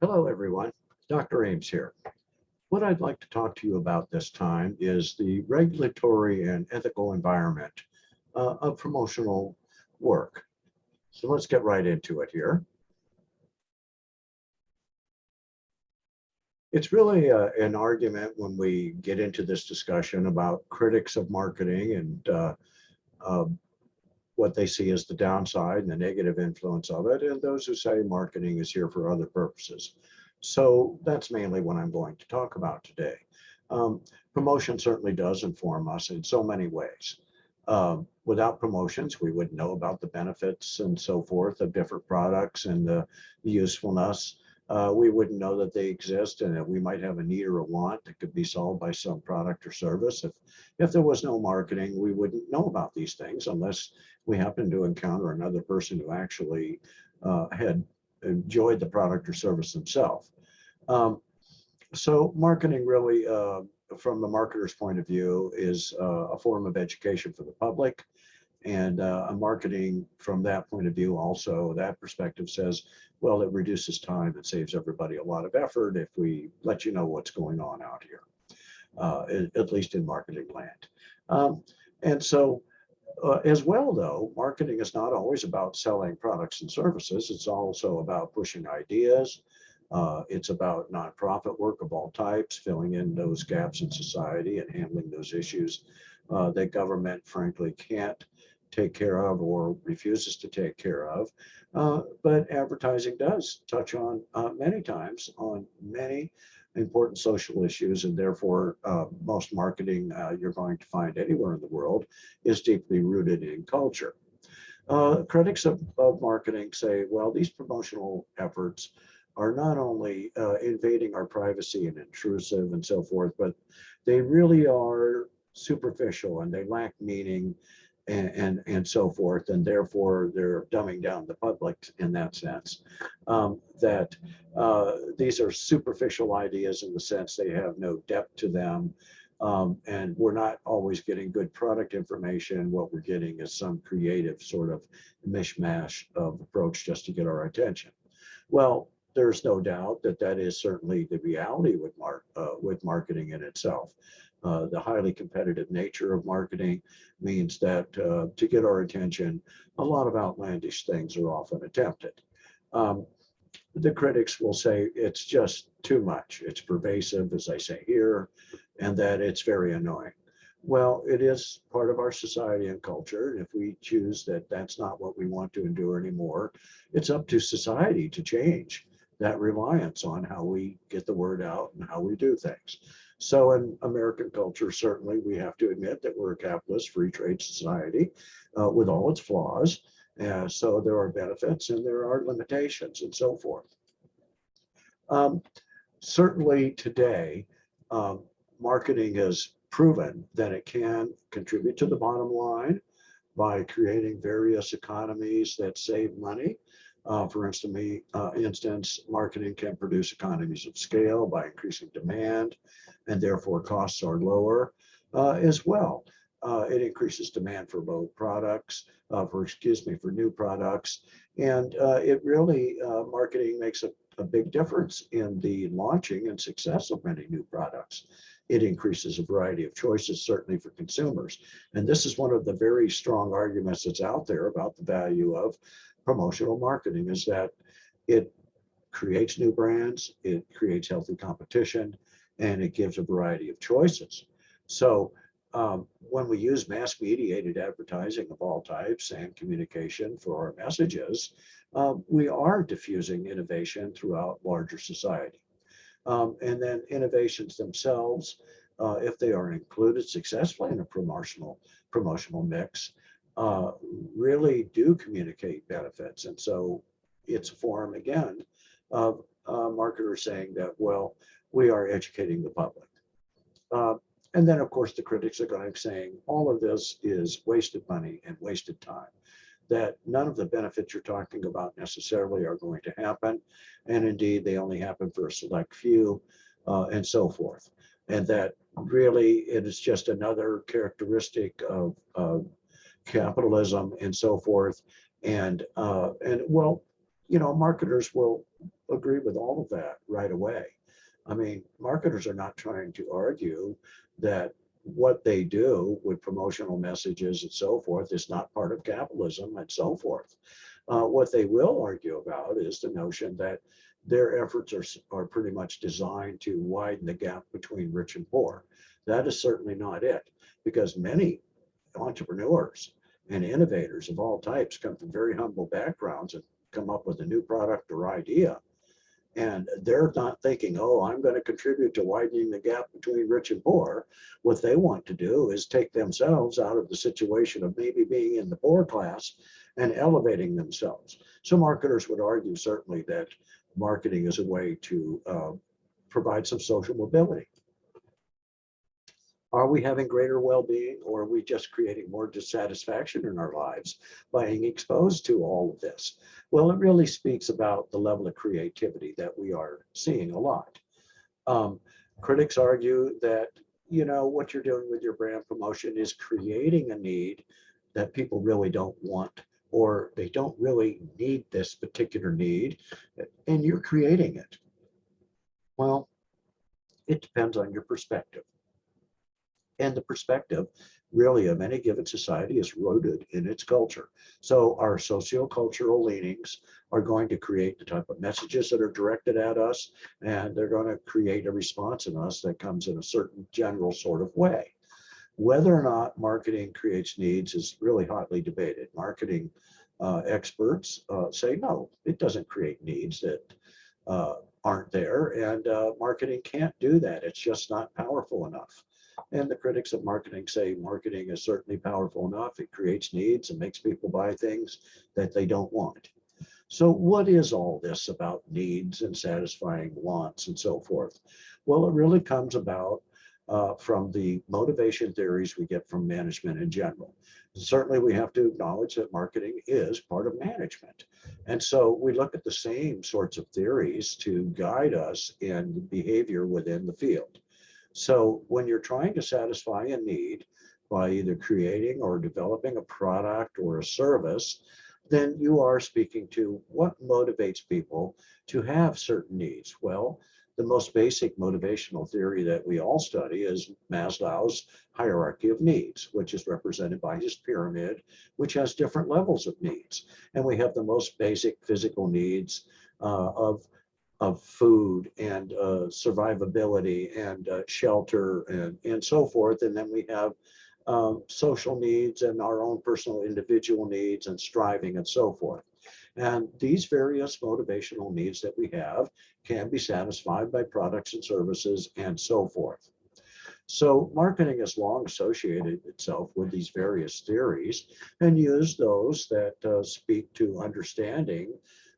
Hello, everyone. Dr. Eames here. What I'd like to talk to you about this time is the regulatory and ethical environment of promotional work. So let's get right into it here. It's really an argument when we get into this discussion about critics of marketing and uh, what they see as the downside and the negative influence of it, and those who say marketing is here for other purposes. So that's mainly what I'm going to talk about today. Promotion certainly does inform us in so many ways. Without promotions, we wouldn't know about the benefits and so forth of different products and the usefulness. We wouldn't know that they exist and that we might have a need or a want that could be solved by some product or service. If there was no marketing, we wouldn't know about these things unless we happen to encounter another person who actually had enjoyed the product or service themselves. So marketing really, from the marketer's point of view, is a form of education for the public. And a marketing from that point of view also, that perspective says, well, it reduces time. It saves everybody a lot of effort if we let you know what's going on out here, at least in marketing land. And so as well, though, marketing is not always about selling products and services. It's also about pushing ideas. It's about nonprofit work of all types, filling in those gaps in society and handling those issues that government, frankly, can't take care of or refuses to take care of. But advertising does touch on many times on many important social issues, and therefore most marketing you're going to find anywhere in the world is deeply rooted in culture. Critics of marketing say, well, these promotional efforts are not only invading our privacy and intrusive and so forth, but they really are superficial and they lack meaning and so forth, and therefore they're dumbing down the public in that sense. That these are superficial ideas in the sense they have no depth to them, and we're not always getting good product information. What we're getting is some creative sort of mishmash of approach just to get our attention. Well, there's no doubt that that is certainly the reality with marketing in itself. The highly competitive nature of marketing means that to get our attention, a lot of outlandish things are often attempted. The critics will say it's just too much. It's pervasive, as I say here, and that it's very annoying. Well, it is part of our society and culture. And if we choose that that's not what we want to endure anymore, it's up to society to change that reliance on how we get the word out and how we do things. So in American culture, certainly we have to admit that we're a capitalist free trade society with all its flaws. So there are benefits and there are limitations and so forth. Certainly today, marketing has proven that it can contribute to the bottom line by creating various economies that save money. For instance, marketing can produce economies of scale by increasing demand, and therefore costs are lower as well. It increases demand for both products, for new products, and it really, marketing makes a big difference in the launching and success of many new products. It increases a variety of choices, certainly for consumers. And this is one of the very strong arguments that's out there about the value of promotional marketing, is that it creates new brands, it creates healthy competition, and it gives a variety of choices. So when we use mass mediated advertising of all types and communication for our messages, we are diffusing innovation throughout larger society. And then innovations themselves, if they are included successfully in a promotional mix, really do communicate benefits. And so it's a form, again, of marketers saying that, well, we are educating the public. And then, of course, the critics are going to be saying all of this is wasted money and wasted time, that none of the benefits you're talking about necessarily are going to happen. And indeed, they only happen for a select few and so forth. And that really it is just another characteristic of capitalism and so forth. And well, you know, marketers will agree with all of that right away. I mean, marketers are not trying to argue that what they do with promotional messages and so forth is not part of capitalism and so forth. What they will argue about is the notion that their efforts are pretty much designed to widen the gap between rich and poor. That is certainly not it, because many entrepreneurs and innovators of all types come from very humble backgrounds and come up with a new product or idea. And they're not thinking, oh, I'm going to contribute to widening the gap between rich and poor. What they want to do is take themselves out of the situation of maybe being in the poor class and elevating themselves. So marketers would argue certainly that marketing is a way to provide some social mobility. Are we having greater well-being, or are we just creating more dissatisfaction in our lives by being exposed to all of this? Well, it really speaks about the level of creativity that we are seeing a lot. Critics argue that, you know, what you're doing with your brand promotion is creating a need that people really don't want, or they don't really need this particular need, and you're creating it. Well, it depends on your perspective. And the perspective really of any given society is rooted in its culture. So our sociocultural leanings are going to create the type of messages that are directed at us, and they're going to create a response in us that comes in a certain general sort of way. Whether or not marketing creates needs is really hotly debated. Marketing experts say, no, it doesn't create needs that aren't there, and marketing can't do that. It's just not powerful enough. And the critics of marketing say marketing is certainly powerful enough. It creates needs and makes people buy things that they don't want. So what is all this about needs and satisfying wants and so forth? Well, it really comes about from the motivation theories we get from management in general. Certainly, we have to acknowledge that marketing is part of management. And so we look at the same sorts of theories to guide us in behavior within the field. So when you're trying to satisfy a need by either creating or developing a product or a service, then you are speaking to what motivates people to have certain needs. Well, the most basic motivational theory that we all study is Maslow's hierarchy of needs, which is represented by his pyramid, which has different levels of needs. And we have the most basic physical needs of food and survivability and shelter and so forth. And then we have social needs and our own personal individual needs and striving and so forth. And these various motivational needs that we have can be satisfied by products and services and so forth. So marketing has long associated itself with these various theories and used those that speak to understanding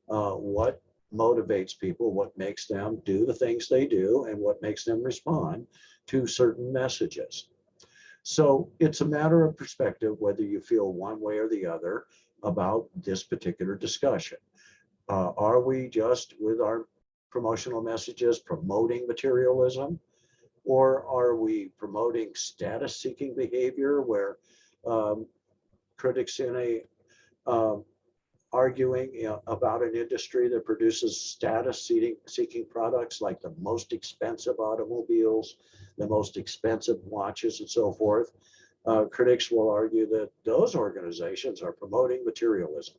what motivates people, what makes them do the things they do, and what makes them respond to certain messages. So it's a matter of perspective whether you feel one way or the other about this particular discussion. Are we just with our promotional messages promoting materialism, or are we promoting status-seeking behavior where critics in a arguing about an industry that produces status-seeking products like the most expensive automobiles, the most expensive watches, and so forth. Critics will argue that those organizations are promoting materialism.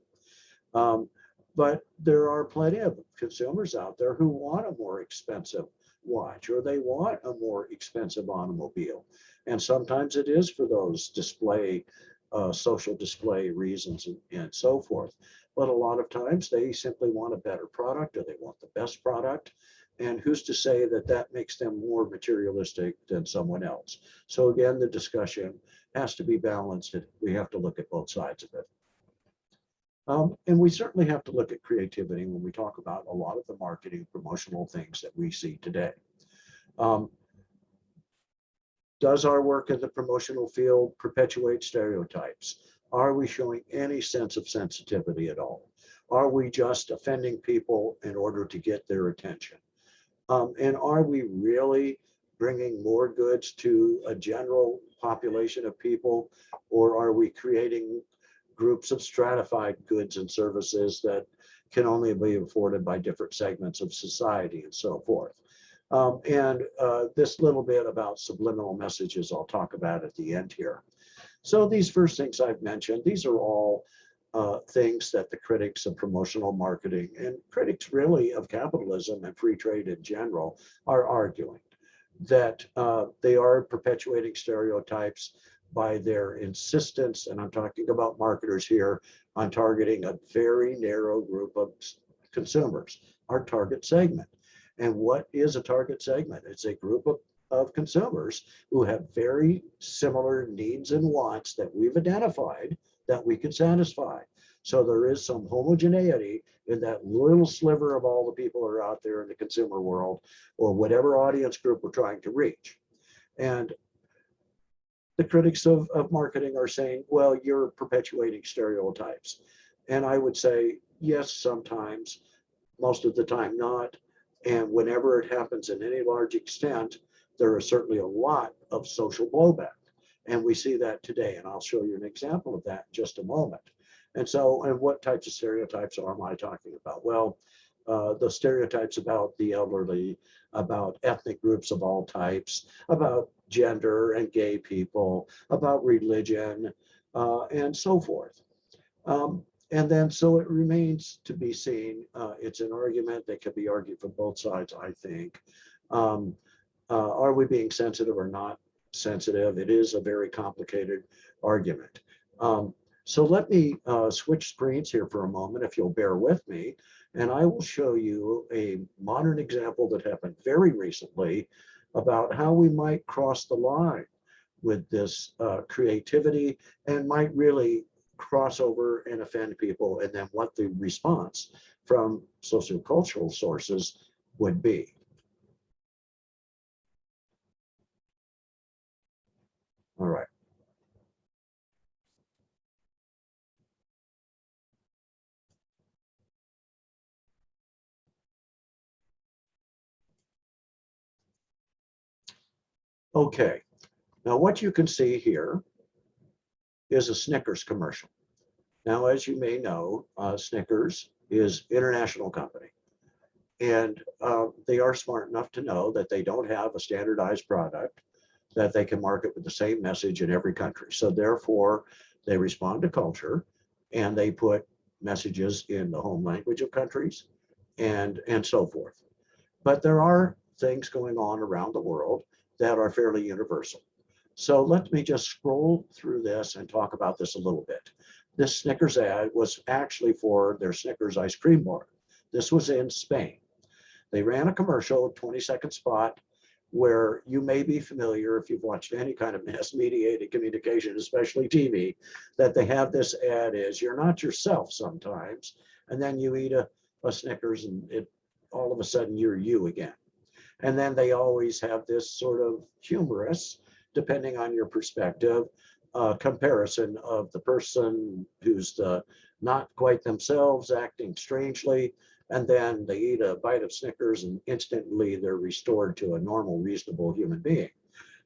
But there are plenty of consumers out there who want a more expensive watch, or they want a more expensive automobile. And sometimes it is for those social display reasons and so forth. But a lot of times they simply want a better product, or they want the best product. And who's to say that that makes them more materialistic than someone else? So again, the discussion has to be balanced. We have to look at both sides of it. And we certainly have to look at creativity when we talk about a lot of the marketing promotional things that we see today. Does our work in the promotional field perpetuate stereotypes? Are we showing any sense of sensitivity at all? Are we just offending people in order to get their attention? And are we really bringing more goods to a general population of people, or are we creating groups of stratified goods and services that can only be afforded by different segments of society and so forth. This little bit about subliminal messages I'll talk about at the end here. So these first things I've mentioned, these are all things that the critics of promotional marketing and critics really of capitalism and free trade in general are arguing, that they are perpetuating stereotypes by their insistence, and I'm talking about marketers here, on targeting a very narrow group of consumers, our target segment. And what is a target segment? It's a group of consumers who have very similar needs and wants that we've identified that we can satisfy. So there is some homogeneity in that little sliver of all the people who are out there in the consumer world, or whatever audience group we're trying to reach. And the critics of marketing are saying, well, you're perpetuating stereotypes. And I would say, yes, sometimes, most of the time not. And whenever it happens in any large extent, there is certainly a lot of social blowback. And we see that today. And I'll show you an example of that in just a moment. And so, and what types of stereotypes am I talking about? Well, the stereotypes about the elderly, about ethnic groups of all types, about gender and gay people, about religion, and so forth. And then, so it remains to be seen. It's an argument that can be argued from both sides, I think. Are we being sensitive or not sensitive? It is a very complicated argument. So let me switch screens here for a moment, if you'll bear with me, and I will show you a modern example that happened very recently about how we might cross the line with this creativity and might really cross over and offend people, and then what the response from sociocultural sources would be. All right. Okay, now what you can see here is a Snickers commercial. Now, as you may know, Snickers is an international company, and they are smart enough to know that they don't have a standardized product that they can market with the same message in every country. So therefore, they respond to culture, and they put messages in the home language of countries and so forth. But there are things going on around the world that are fairly universal. So let me just scroll through this and talk about this a little bit. This Snickers ad was actually for their Snickers ice cream bar. This was in Spain. They ran a commercial, a 20-second spot, where you may be familiar if you've watched any kind of mass mediated communication, especially TV, that they have this ad is, you're not yourself sometimes, and then you eat a Snickers and it all of a sudden you're you again. And then they always have this sort of humorous, depending on your perspective, comparison of the person who's not quite themselves, acting strangely, and then they eat a bite of Snickers and instantly they're restored to a normal, reasonable human being.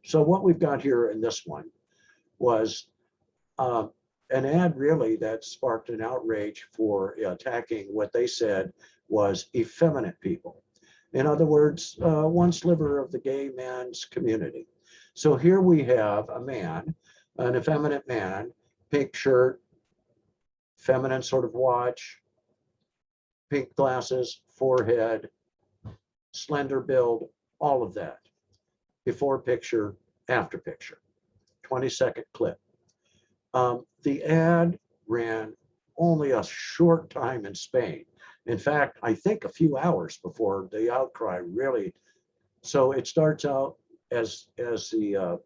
So what we've got here in this one was an ad really that sparked an outrage for attacking what they said was effeminate people. In other words, one sliver of the gay man's community. So here we have a man, an effeminate man, pink shirt, feminine sort of watch, pink glasses, forehead, slender build, all of that. Before picture, after picture, 20-second clip. The ad ran only a short time in Spain. In fact, I think a few hours before the outcry really. So it starts out as the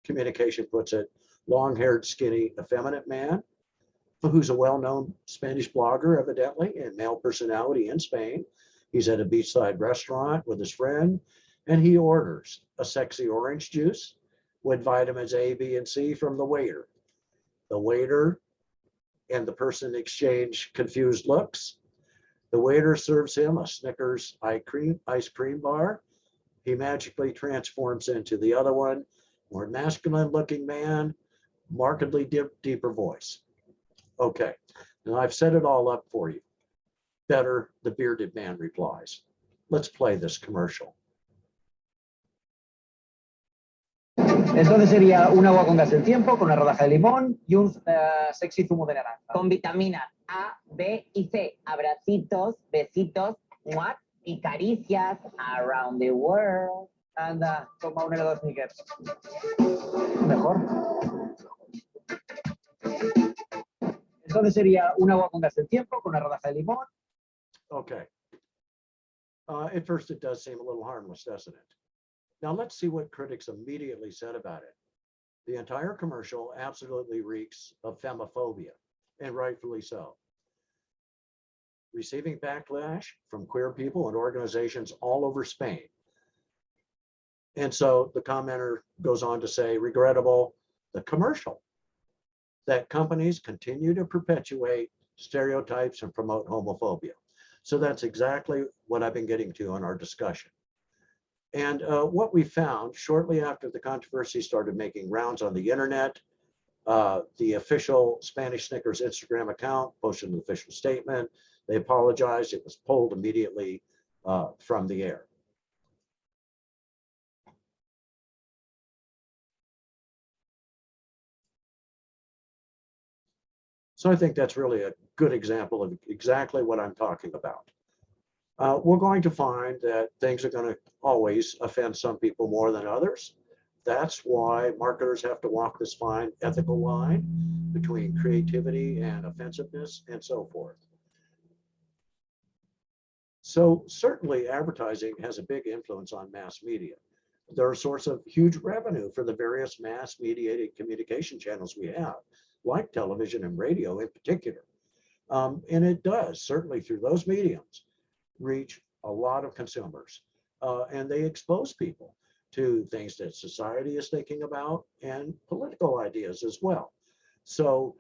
communication puts it, long-haired, skinny, effeminate man who's a well-known Spanish blogger, evidently, and male personality in Spain. He's at a beachside restaurant with his friend, and he orders a sexy orange juice with vitamins A, B, and C from the waiter. The waiter and the person exchange confused looks. The waiter serves him a Snickers ice cream bar. He magically transforms into the other one, more masculine looking man, markedly deeper voice. Okay, now I've set it all up for you. better the bearded man replies. Let's play this commercial. Entonces sería un agua con gas del tiempo, con una rodaja de limón y un sexy zumo de naranja. Con vitaminas A, B y C. Abracitos, besitos, muat, y caricias around the world. Anda, toma un helado Snickers. Mejor. Entonces sería un agua con gas del tiempo, con una rodaja de limón. Okay. At first, it does seem a little harmless, doesn't it? Now let's see what critics immediately said about it. The entire commercial absolutely reeks of femophobia, and rightfully so. Receiving backlash from queer people and organizations all over Spain. And so the commenter goes on to say, regrettable, the commercial, that companies continue to perpetuate stereotypes and promote homophobia. So that's exactly what I've been getting to in our discussion. And what we found shortly after the controversy started making rounds on the internet, the official Spanish Snickers Instagram account posted an official statement. They apologized. It was pulled immediately from the air. So I think that's really a good example of exactly what I'm talking about. We're going to find that things are going to always offend some people more than others. That's why marketers have to walk this fine ethical line between creativity and offensiveness and so forth. So certainly advertising has a big influence on mass media. They're a source of huge revenue for the various mass mediated communication channels we have, like television and radio in particular. And it does, certainly through those mediums, reach a lot of consumers. And they expose people to things that society is thinking about and political ideas as well. So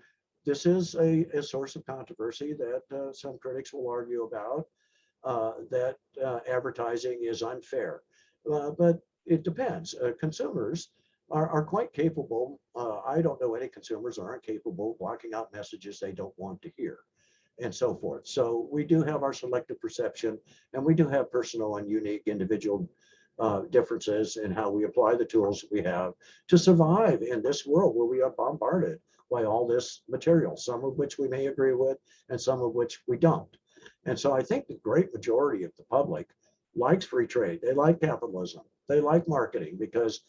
this is a source of controversy that some critics will argue about, that advertising is unfair. But it depends. Consumers are quite capable. I don't know any consumers aren't capable of blocking out messages they don't want to hear and so forth. So we do have our selective perception, and we do have personal and unique individual differences in how we apply the tools we have to survive in this world where we are bombarded by all this material, some of which we may agree with and some of which we don't. And so I think the great majority of the public likes free trade. They like capitalism. They like marketing because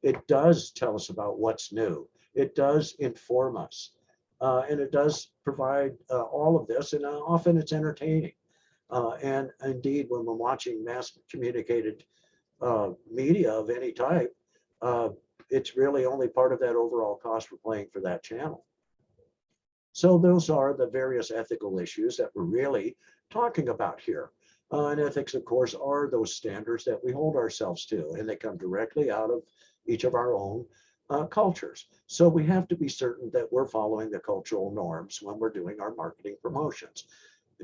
it does tell us about what's new. It does inform us. And it does provide all of this, and often it's entertaining. And indeed, when we're watching mass communicated media of any type, it's really only part of that overall cost we're paying for that channel. So those are the various ethical issues that we're really talking about here. And ethics, of course, are those standards that we hold ourselves to, and they come directly out of each of our own cultures. So we have to be certain that we're following the cultural norms when we're doing our marketing promotions.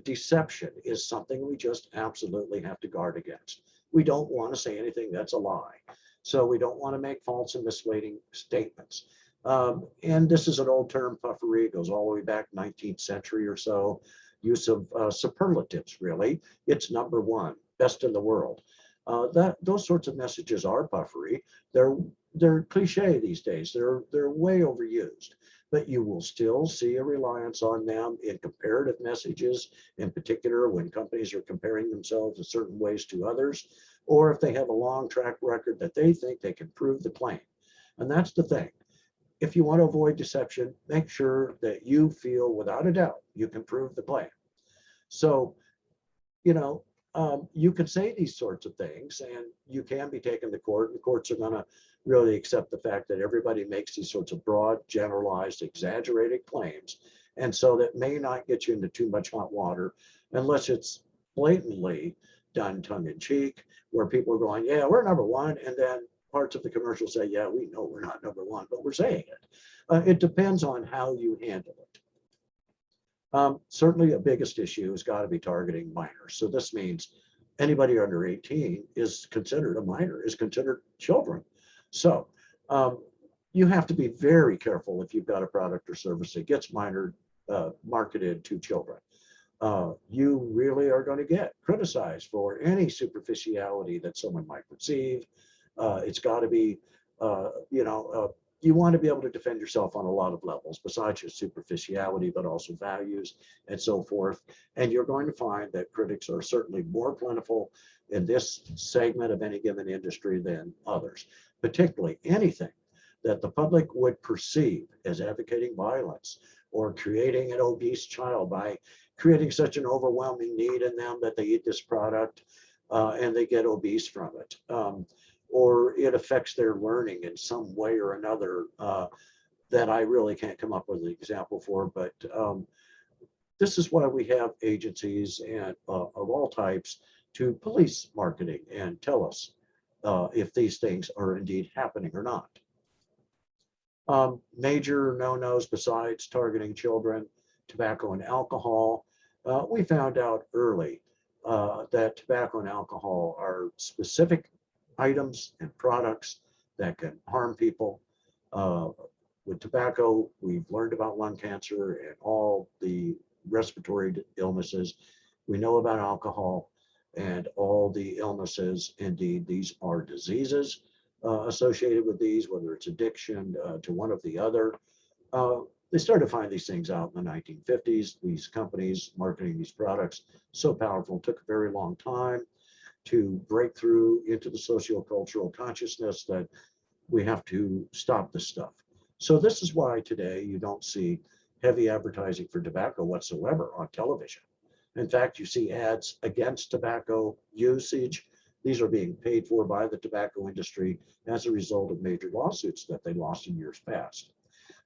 Deception is something we just absolutely have to guard against. We don't want to say anything that's a lie. So we don't want to make false and misleading statements. And this is an old term, puffery. It goes all the way back 19th century or so. Use of superlatives, really. It's number one, best in the world. Those sorts of messages are puffery. They're cliche these days. They're way overused, but you will still see a reliance on them in comparative messages, in particular when companies are comparing themselves in certain ways to others, or if they have a long track record that they think they can prove the claim. And that's the thing. If you want to avoid deception, make sure that you feel without a doubt you can prove the claim. So, you can say these sorts of things and you can be taken to court. The courts are going to really accept the fact that everybody makes these sorts of broad, generalized, exaggerated claims. And so that may not get you into too much hot water unless it's blatantly done tongue in cheek, where people are going, yeah, we're number one. And then parts of the commercial say, yeah, we know we're not number one, but we're saying it. It depends on how you handle it. Certainly, the biggest issue has got to be targeting minors. So this means anybody under 18 is considered a minor, is considered children. So you have to be very careful if you've got a product or service that gets minor marketed to children. you really are going to get criticized for any superficiality that someone might perceive. It's got to be, you want to be able to defend yourself on a lot of levels besides just superficiality, but also values and so forth. And you're going to find that critics are certainly more plentiful in this segment of any given industry than others, particularly anything that the public would perceive as advocating violence or creating an obese child by creating such an overwhelming need in them that they eat this product and they get obese from it. Or it affects their learning in some way or another that I really can't come up with an example for, but this is why we have agencies and of all types to police marketing and tell us if these things are indeed happening or not. Major no-nos besides targeting children, tobacco and alcohol. We found out early that tobacco and alcohol are specific items and products that can harm people. With tobacco, we've learned about lung cancer and all the respiratory illnesses. We know about alcohol and all the illnesses. Indeed, these are diseases associated with these, whether it's addiction to one of the other. They started to find these things out in the 1950s. These companies marketing these products, so powerful, took a very long time to break through into the sociocultural consciousness that we have to stop this stuff. So this is why today you don't see heavy advertising for tobacco whatsoever on television. In fact, you see ads against tobacco usage. These are being paid for by the tobacco industry as a result of major lawsuits that they lost in years past.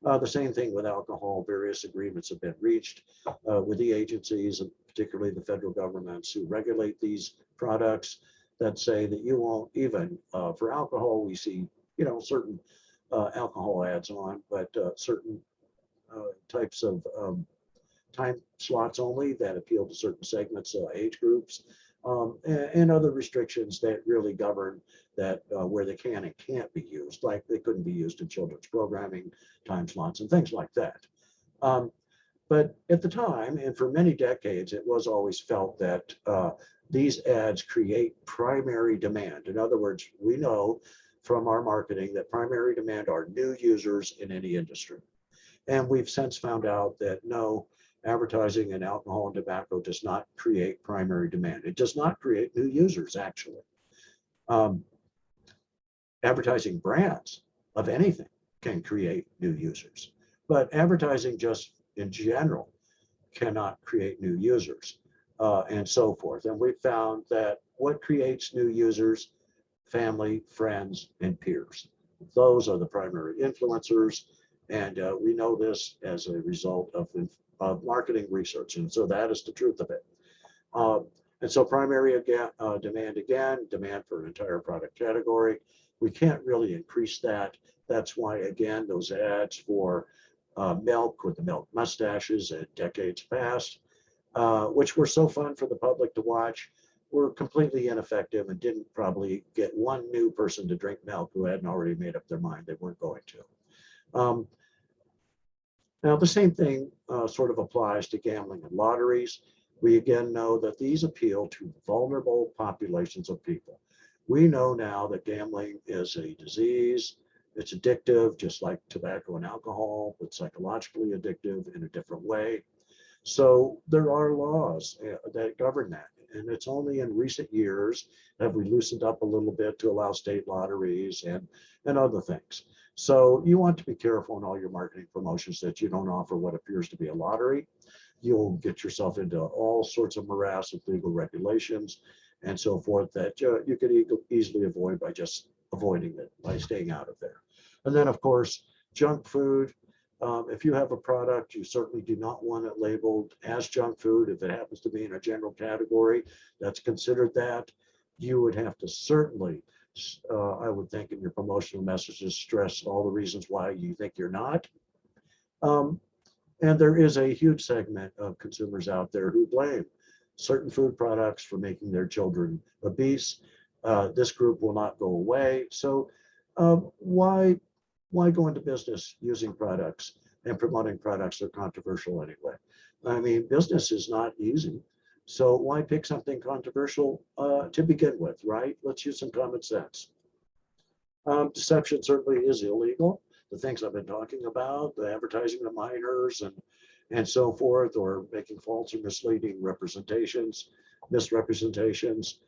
The same thing with alcohol. Various agreements have been reached with the agencies, and particularly the federal governments who regulate these products, that say that you won't even, for alcohol, we see, certain alcohol ads on, but certain types of time slots only that appeal to certain segments, age groups, and other restrictions that really govern that where they can and can't be used, like they couldn't be used in children's programming, time slots, and things like that. But at the time, and for many decades, it was always felt that these ads create primary demand. In other words, we know from our marketing that primary demand are new users in any industry. And we've since found out that no, advertising in alcohol and tobacco does not create primary demand. It does not create new users, actually. Advertising brands of anything can create new users, but advertising just in general cannot create new users, and so forth. And we found that what creates new users, family, friends, and peers. Those are the primary influencers. And we know this as a result of marketing research. And so that is the truth of it. And so primary demand, again, demand for an entire product category. We can't really increase that. That's why, again, those ads for milk with the milk mustaches in decades past, which were so fun for the public to watch, were completely ineffective and didn't probably get one new person to drink milk who hadn't already made up their mind they weren't going to. Now, the same thing sort of applies to gambling and lotteries. We again know that these appeal to vulnerable populations of people. We know now that gambling is a disease. It's addictive, just like tobacco and alcohol, but psychologically addictive in a different way. So there are laws that govern that. And it's only in recent years have we loosened up a little bit to allow state lotteries and other things. So you want to be careful in all your marketing promotions that you don't offer what appears to be a lottery. You'll get yourself into all sorts of morass of legal regulations and so forth that you could easily avoid by just avoiding it, by staying out of there. And then, of course, junk food. If you have a product, you certainly do not want it labeled as junk food. If it happens to be in a general category that's considered that, you would have to certainly, I would think, in your promotional messages, stress all the reasons why you think you're not. And there is a huge segment of consumers out there who blame certain food products for making their children obese. This group will not go away. So why go into business using products and promoting products that are controversial anyway. I mean, business is not easy. So why pick something controversial to begin with, right? Let's use some common sense. Deception certainly is illegal. The things I've been talking about, the advertising to minors and so forth, or making false or misleading representations, misrepresentations.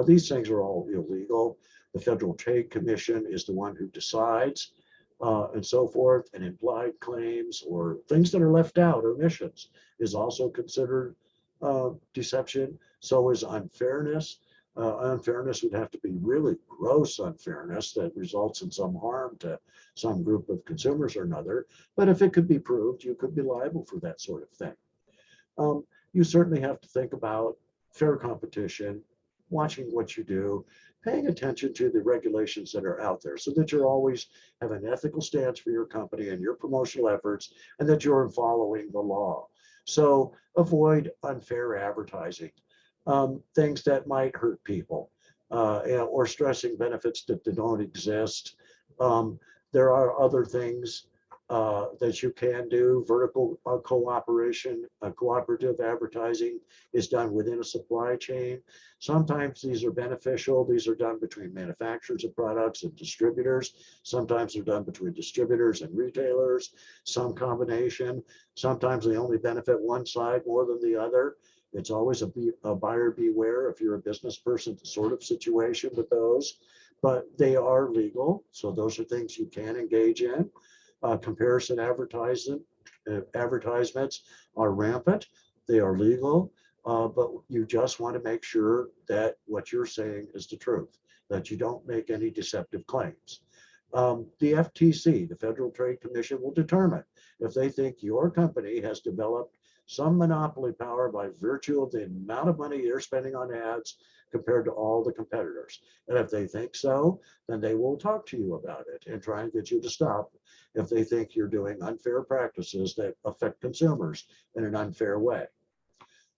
These things are all illegal. The Federal Trade Commission is the one who decides and so forth, and implied claims or things that are left out, omissions, is also considered deception. So is unfairness. Unfairness would have to be really gross unfairness that results in some harm to some group of consumers or another. But if it could be proved, you could be liable for that sort of thing. You certainly have to think about fair competition, watching what you do, paying attention to the regulations that are out there so that you're always have an ethical stance for your company and your promotional efforts, and that you're following the law. So avoid unfair advertising, things that might hurt people, or stressing benefits that don't exist. There are other things that you can do. Vertical cooperation, cooperative advertising is done within a supply chain. Sometimes these are beneficial. These are done between manufacturers of products and distributors. Sometimes they're done between distributors and retailers, some combination. Sometimes they only benefit one side more than the other. It's always a buyer beware if you're a business person sort of situation with those, but they are legal. So those are things you can engage in. Comparison advertisements are rampant. They are legal, but you just want to make sure that what you're saying is the truth, that you don't make any deceptive claims. The FTC, the Federal Trade Commission, will determine if they think your company has developed some monopoly power by virtue of the amount of money they're spending on ads compared to all the competitors. And if they think so, then they will talk to you about it and try and get you to stop if they think you're doing unfair practices that affect consumers in an unfair way.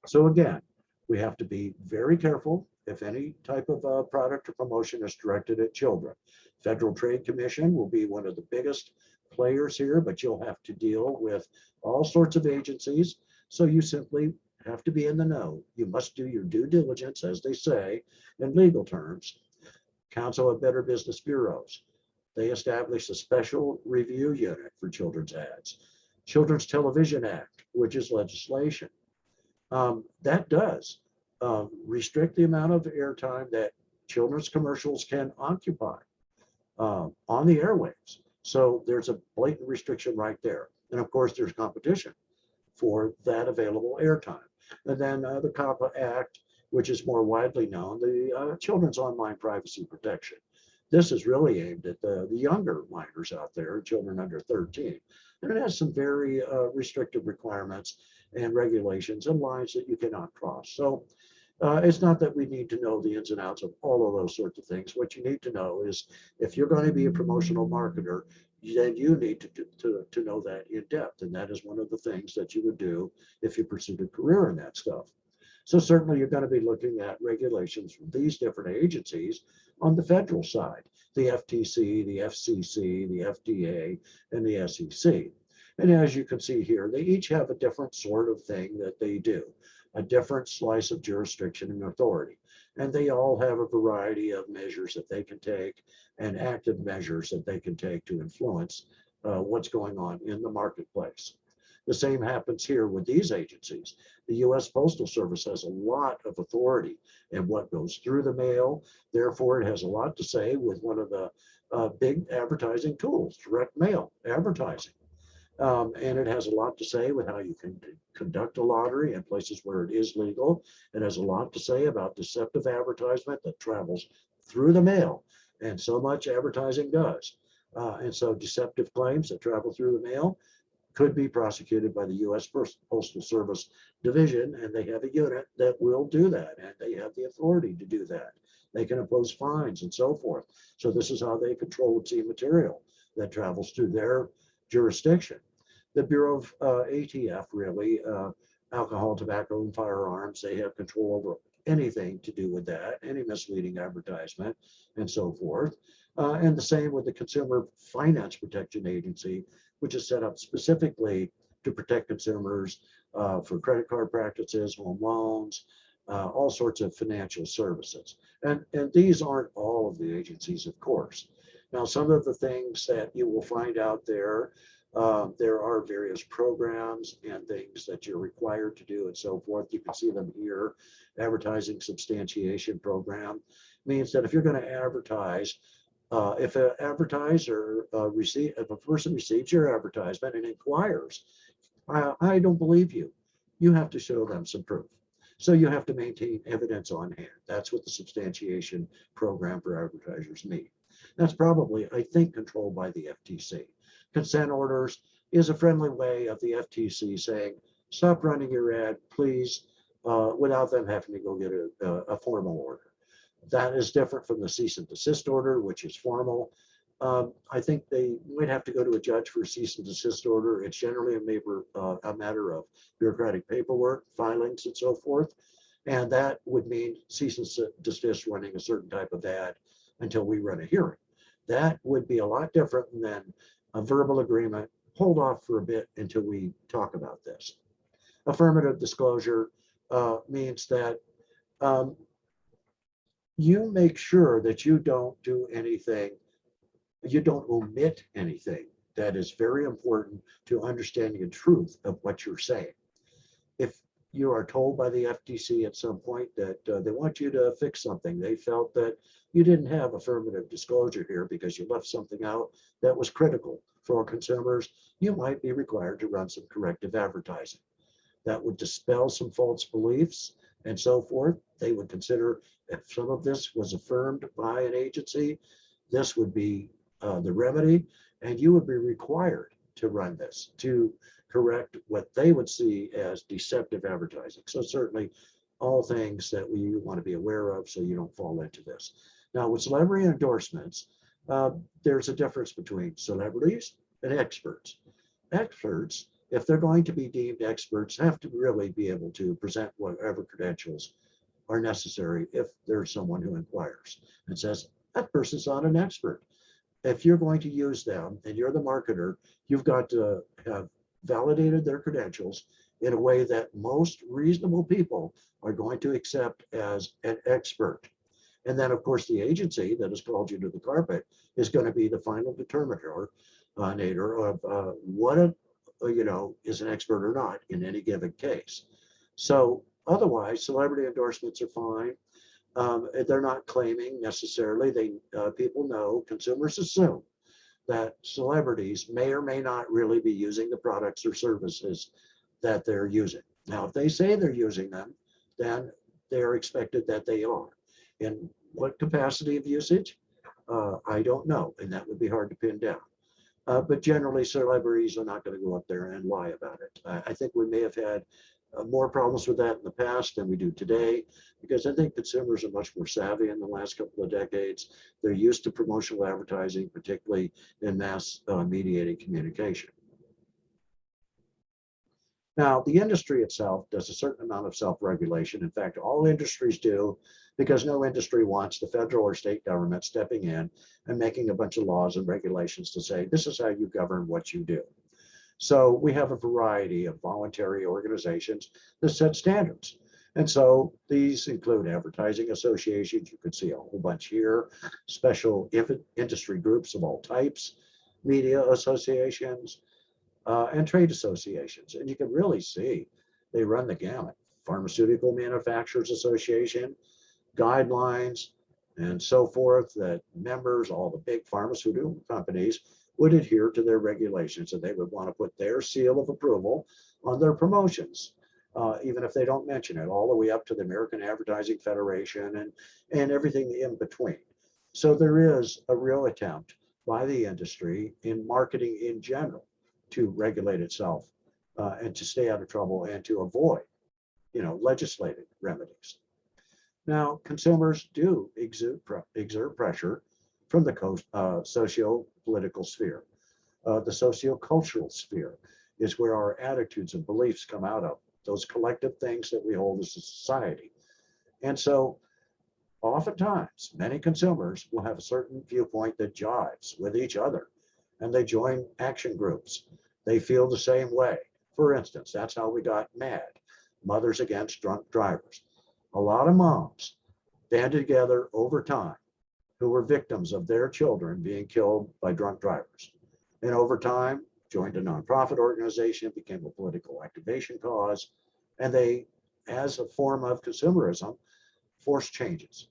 So again, we have to be very careful if any type of product or promotion is directed at children. Federal Trade Commission will be one of the biggest players here, but you'll have to deal with all sorts of agencies. So you simply have to be in the know. You must do your due diligence, as they say in legal terms. Council of Better Business Bureaus, they established a special review unit for children's ads. Children's Television Act, which is legislation, that does restrict the amount of airtime that children's commercials can occupy on the airwaves. So there's a blatant restriction right there. And of course, there's competition for that available airtime. And then the COPPA Act, which is more widely known, the Children's Online Privacy Protection. This is really aimed at the younger minors out there, children under 13. And it has some very restrictive requirements and regulations and lines that you cannot cross. So it's not that we need to know the ins and outs of all of those sorts of things. What you need to know is if you're going to be a promotional marketer, then you need to know that in depth. And that is one of the things that you would do if you pursued a career in that stuff. So certainly you're going to be looking at regulations from these different agencies on the federal side, the FTC, the FCC, the FDA, and the SEC. And as you can see here, they each have a different sort of thing that they do, a different slice of jurisdiction and authority. And they all have a variety of measures that they can take and active measures that they can take to influence what's going on in the marketplace. The same happens here with these agencies. The US Postal Service has a lot of authority in what goes through the mail. Therefore, it has a lot to say with one of the big advertising tools, direct mail advertising. And it has a lot to say with how you can conduct a lottery in places where it is legal. It has a lot to say about deceptive advertisement that travels through the mail. And so much advertising does. And so deceptive claims that travel through the mail could be prosecuted by the US Postal Service Division, and they have a unit that will do that, and they have the authority to do that. They can impose fines and so forth. So this is how they control obscene material that travels through their jurisdiction. The Bureau of ATF, really, alcohol, tobacco, and firearms, they have control over anything to do with that, any misleading advertisement and so forth. And the same with the Consumer Finance Protection Agency, which is set up specifically to protect consumers for credit card practices, home loans, all sorts of financial services. And these aren't all of the agencies, of course. Now, some of the things that you will find out there, there are various programs and things that you're required to do and so forth. You can see them here. Advertising substantiation program means that if you're going to advertise, if an advertiser if a person receives your advertisement and inquires, I don't believe you, you have to show them some proof. So you have to maintain evidence on hand. That's what the substantiation program for advertisers means. That's probably, I think, controlled by the FTC. Consent orders is a friendly way of the FTC saying, stop running your ad, please, without them having to go get a formal order. That is different from the cease and desist order, which is formal. I think they might have to go to a judge for a cease and desist order. It's generally a matter of bureaucratic paperwork, filings, and so forth. And that would mean cease and desist running a certain type of ad until we run a hearing. That would be a lot different than a verbal agreement. Hold off for a bit until we talk about this. Affirmative disclosure means that you make sure that you don't do anything, you don't omit anything that is very important to understanding the truth of what you're saying. If you are told by the FTC at some point that they want you to fix something, they felt that you didn't have affirmative disclosure here because you left something out that was critical for consumers, you might be required to run some corrective advertising. That would dispel some false beliefs and so forth. They would consider if some of this was affirmed by an agency, this would be the remedy, and you would be required to run this to correct what they would see as deceptive advertising. So certainly all things that we want to be aware of so you don't fall into this. Now with celebrity endorsements, there's a difference between celebrities and experts. Experts, if they're going to be deemed experts, have to really be able to present whatever credentials are necessary if there's someone who inquires and says, that person's not an expert. If you're going to use them and you're the marketer, you've got to have validated their credentials in a way that most reasonable people are going to accept as an expert. And then, of course, the agency that has called you to the carpet is going to be the final determiner of what is an expert or not in any given case. So otherwise, celebrity endorsements are fine. They're not claiming necessarily. People know, consumers assume that celebrities may or may not really be using the products or services that they're using. Now, if they say they're using them, then they're expected that they are. In what capacity of usage? I don't know, and that would be hard to pin down. But generally, celebrities are not going to go up there and lie about it. I think we may have had more problems with that in the past than we do today, because I think consumers are much more savvy in the last couple of decades. They're used to promotional advertising, particularly in mass mediated communication. Now, the industry itself does a certain amount of self-regulation. In fact, all industries do, because no industry wants the federal or state government stepping in and making a bunch of laws and regulations to say, this is how you govern what you do. So we have a variety of voluntary organizations that set standards. And so these include advertising associations. You can see a whole bunch here, special industry groups of all types, media associations, and trade associations. And you can really see they run the gamut. Pharmaceutical Manufacturers Association, guidelines, and so forth, that members, all the big pharmaceutical companies, would adhere to their regulations, and they would want to put their seal of approval on their promotions, even if they don't mention it, all the way up to the American Advertising Federation and everything in between. So there is a real attempt by the industry in marketing in general to regulate itself and to stay out of trouble and to avoid, legislative remedies. Now, consumers do exert pressure from the socio-political sphere. The socio-cultural sphere is where our attitudes and beliefs come out of, those collective things that we hold as a society. And so oftentimes, many consumers will have a certain viewpoint that jives with each other, and they join action groups. They feel the same way. For instance, that's how we got MAD, Mothers Against Drunk Drivers. A lot of moms banded together over time who were victims of their children being killed by drunk drivers. And over time, joined a nonprofit organization, became a political activation cause, and they, as a form of consumerism, forced changes.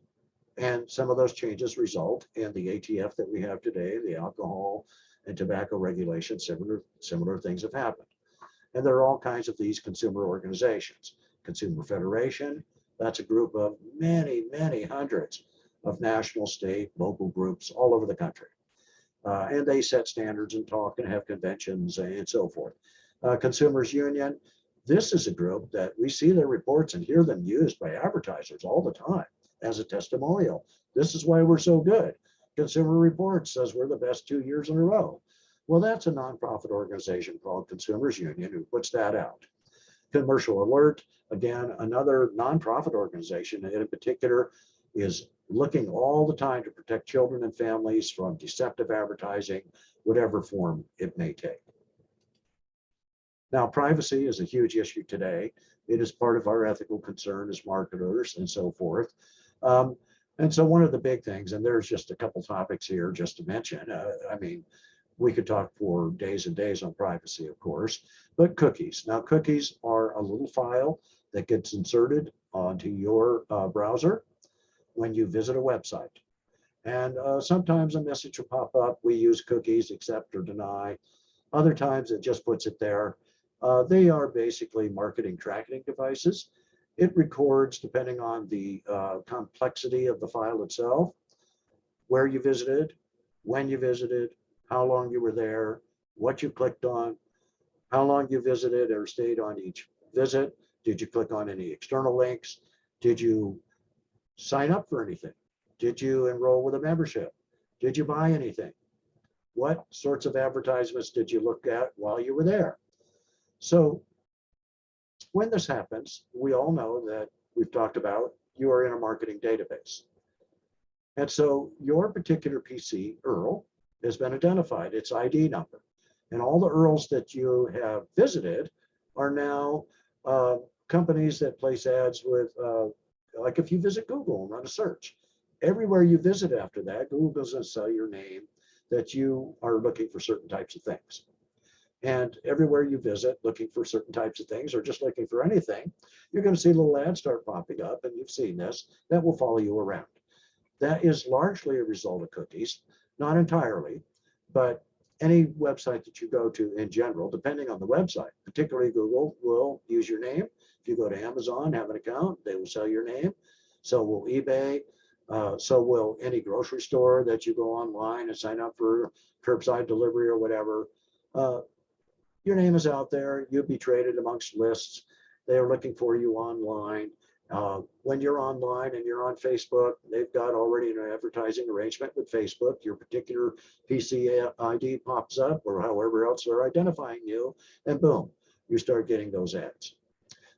And some of those changes result in the ATF that we have today, the alcohol and tobacco regulation. Similar things have happened. And there are all kinds of these consumer organizations. Consumer Federation, that's a group of many, many hundreds of national, state, local groups all over the country. And they set standards and talk and have conventions and so forth. Consumers Union, this is a group that we see their reports and hear them used by advertisers all the time as a testimonial. This is why we're so good. Consumer Reports says we're the best 2 years in a row. Well, that's a nonprofit organization called Consumers Union who puts that out. Commercial Alert, again, another nonprofit organization, and in particular is looking all the time to protect children and families from deceptive advertising, whatever form it may take. Now, privacy is a huge issue today. It is part of our ethical concern as marketers and so forth. And so one of the big things, and there's just a couple topics here just to mention, I mean, we could talk for days and days on privacy, of course, but cookies. Now, cookies are a little file that gets inserted onto your browser when you visit a website. And sometimes a message will pop up, we use cookies, accept or deny. Other times it just puts it there. They are basically marketing tracking devices. It records, depending on the complexity of the file itself, where you visited, when you visited, how long you were there, what you clicked on, how long you visited or stayed on each visit. Did you click on any external links? Did you sign up for anything? Did you enroll with a membership? Did you buy anything? What sorts of advertisements did you look at while you were there? So when this happens, we all know that we've talked about you are in a marketing database. And so your particular PC, URL, has been identified, its ID number. And all the URLs that you have visited are now companies that place ads with, like if you visit Google and run a search, everywhere you visit after that, Google doesn't sell your name that you are looking for certain types of things. And everywhere you visit looking for certain types of things or just looking for anything, you're going to see little ads start popping up, and you've seen this, that will follow you around. That is largely a result of cookies, not entirely, but any website that you go to in general, depending on the website, particularly Google will use your name. If you go to Amazon, have an account, they will sell your name. So will eBay. So will any grocery store that you go online and sign up for curbside delivery or whatever. Your name is out there. You'll be traded amongst lists. They are looking for you online. When you're online and you're on Facebook, they've got already an advertising arrangement with Facebook. Your particular PC ID pops up or however else they're identifying you, and boom, you start getting those ads.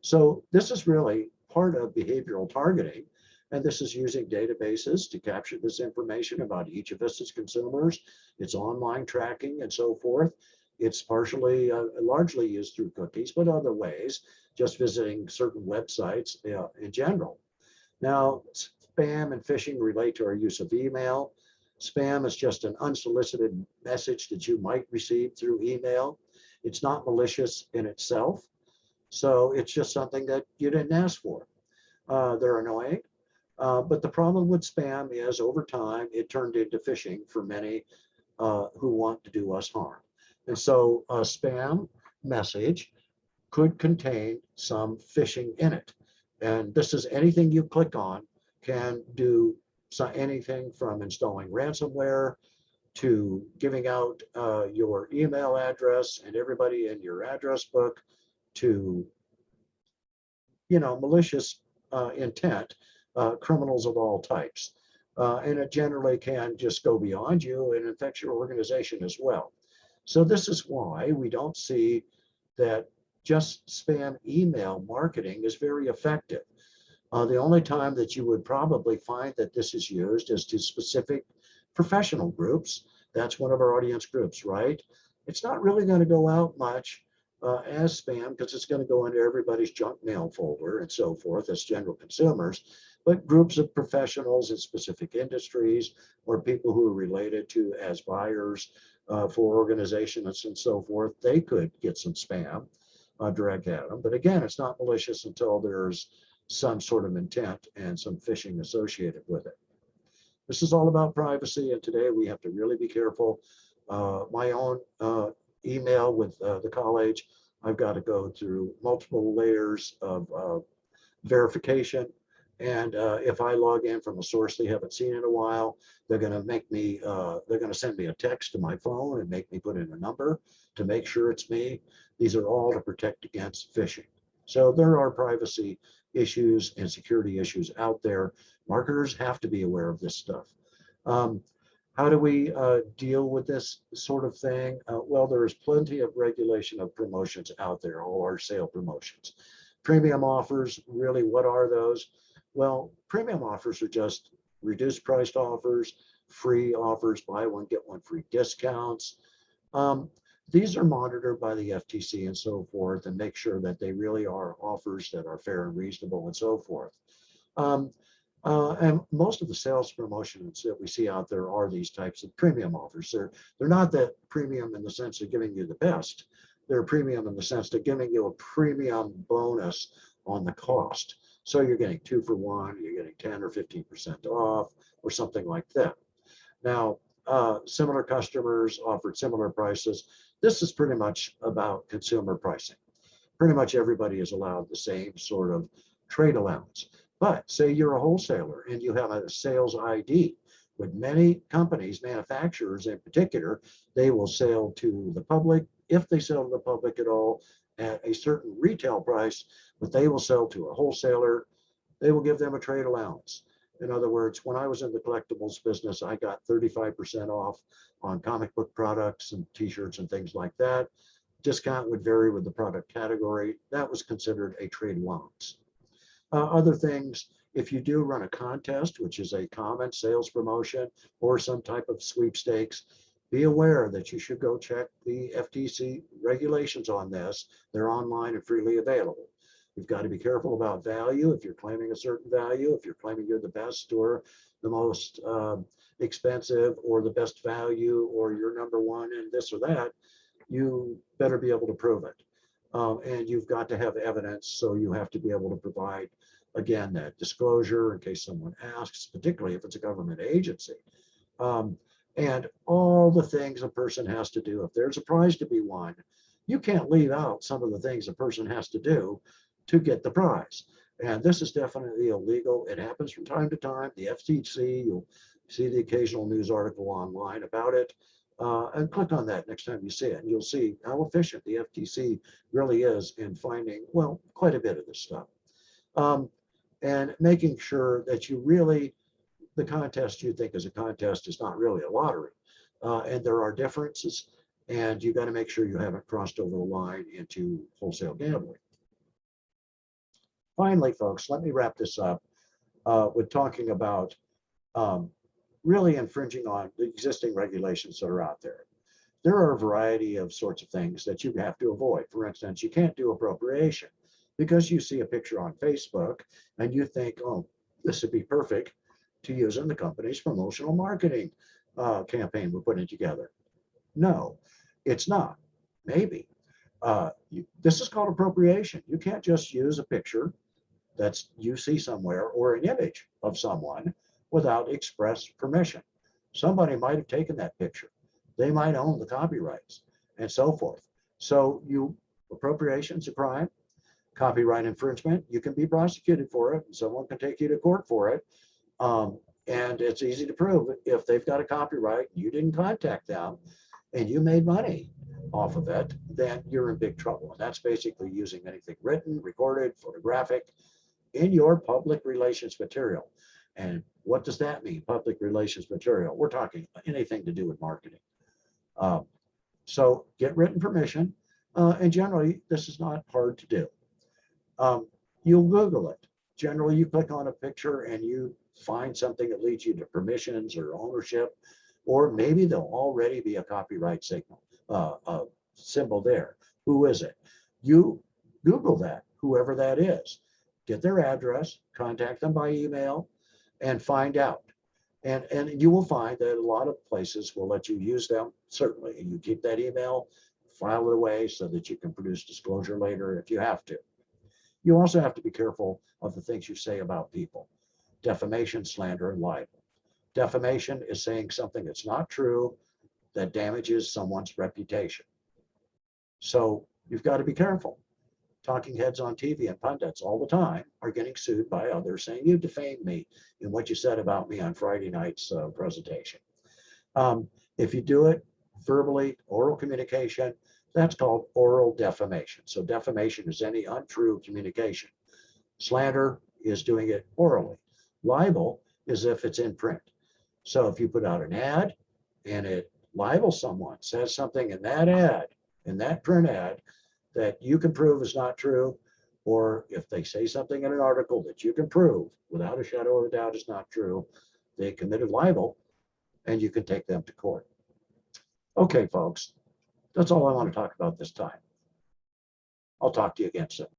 So this is really part of behavioral targeting. And this is using databases to capture this information about each of us as consumers. It's online tracking and so forth. It's partially, largely used through cookies, but other ways, just visiting certain websites in general. Now, spam and phishing relate to our use of email. Spam is just an unsolicited message that you might receive through email. It's not malicious in itself. So it's just something that you didn't ask for. They're annoying. But the problem with spam is over time, it turned into phishing for many who want to do us harm. And so a spam message could contain some phishing in it. And this is anything you click on can do anything from installing ransomware to giving out your email address and everybody in your address book to, malicious intent, criminals of all types. And it generally can just go beyond you and infect your organization as well. So this is why we don't see that just spam email marketing is very effective. The only time that you would probably find that this is used is to specific professional groups. That's one of our audience groups, right? It's not really going to go out much as spam because it's going to go into everybody's junk mail folder and so forth as general consumers. But groups of professionals in specific industries or people who are related to as buyers for organizations and so forth, they could get some spam direct at them. But again, it's not malicious until there's some sort of intent and some phishing associated with it. This is all about privacy, and today we have to really be careful. My own email with the college, I've got to go through multiple layers of verification. And if I log in from a source they haven't seen in a while, they're going to make me, they're going to send me a text to my phone and make me put in a number to make sure it's me. These are all to protect against phishing. So there are privacy issues and security issues out there. Marketers have to be aware of this stuff. How do we deal with this sort of thing? Well, there is plenty of regulation of promotions out there, all our sale promotions. Premium offers, really, what are those? Well, premium offers are just reduced priced offers, free offers, buy one, get one free discounts. These are monitored by the FTC and so forth and make sure that they really are offers that are fair and reasonable and so forth. And most of the sales promotions that we see out there are these types of premium offers. They're not that premium in the sense of giving you the best. They're premium in the sense of giving you a premium bonus on the cost. So you're getting 2 for 1, you're getting 10 or 15% off or something like that. Now, similar customers offered similar prices. This is pretty much about consumer pricing. Pretty much everybody is allowed the same sort of trade allowance. But say you're a wholesaler and you have a sales ID. With many companies, manufacturers in particular, they will sell to the public, if they sell to the public at all, at a certain retail price, but they will sell to a wholesaler. They will give them a trade allowance. In other words, when I was in the collectibles business, I got 35% off on comic book products and t-shirts and things like that. Discount would vary with the product category. That was considered a trade allowance. Other things, if you do run a contest, which is a common sales promotion or some type of sweepstakes, be aware that you should go check the FTC regulations on this. They're online and freely available. You've got to be careful about value. If you're claiming a certain value, if you're claiming you're the best or the most expensive or the best value or you're number one in this or that, you better be able to prove it. And you've got to have evidence, so you have to be able to provide, again, that disclosure in case someone asks, particularly if it's a government agency. And all the things a person has to do. If there's a prize to be won, you can't leave out some of the things a person has to do to get the prize. And this is definitely illegal. It happens from time to time. The FTC, you'll see the occasional news article online about it. And click on that next time you see it, and you'll see how efficient the FTC really is in finding, well, quite a bit of this stuff. And making sure that you really, the contest you think is a contest is not really a lottery. And there are differences, and you got to make sure you haven't crossed over the line into wholesale gambling. Finally, folks, let me wrap this up with talking about really infringing on the existing regulations that are out there. There are a variety of sorts of things that you have to avoid. For instance, you can't do appropriation because you see a picture on Facebook and you think, oh, this would be perfect to use in the company's promotional marketing campaign we're putting together. No, it's not. Maybe. This is called appropriation. You can't just use a picture that's you see somewhere or an image of someone without express permission. Somebody might have taken that picture. They might own the copyrights and so forth. So appropriation's a crime. Copyright infringement, you can be prosecuted for it. Someone can take you to court for it. And it's easy to prove if they've got a copyright, you didn't contact them, and you made money off of it, then you're in big trouble. And that's basically using anything written, recorded, photographic in your public relations material. And what does that mean, public relations material? We're talking anything to do with marketing. So get written permission, and generally this is not hard to do. You'll Google it. generally you click on a picture and you find something that leads you to permissions or ownership, or maybe there'll already be a copyright signal, a symbol there. Who is it? You Google that, whoever that is, get their address, contact them by email, and find out. And you will find that a lot of places will let you use them, certainly. And you keep that email, file it away so that you can produce disclosure later if you have to. You also have to be careful of the things you say about people. Defamation, slander, and libel. Defamation is saying something that's not true that damages someone's reputation. So you've got to be careful. Talking heads on TV and pundits all the time are getting sued by others saying you defamed me in what you said about me on Friday night's presentation. If you do it verbally, oral communication, that's called oral defamation. So defamation is any untrue communication. Slander is doing it orally. Libel is if it's in print. So if you put out an ad and it libels someone, says something in that ad, in that print ad, that you can prove is not true, or if they say something in an article that you can prove without a shadow of a doubt is not true, they committed libel, and you can take them to court. Okay, folks, that's all I want to talk about this time. I'll talk to you again soon.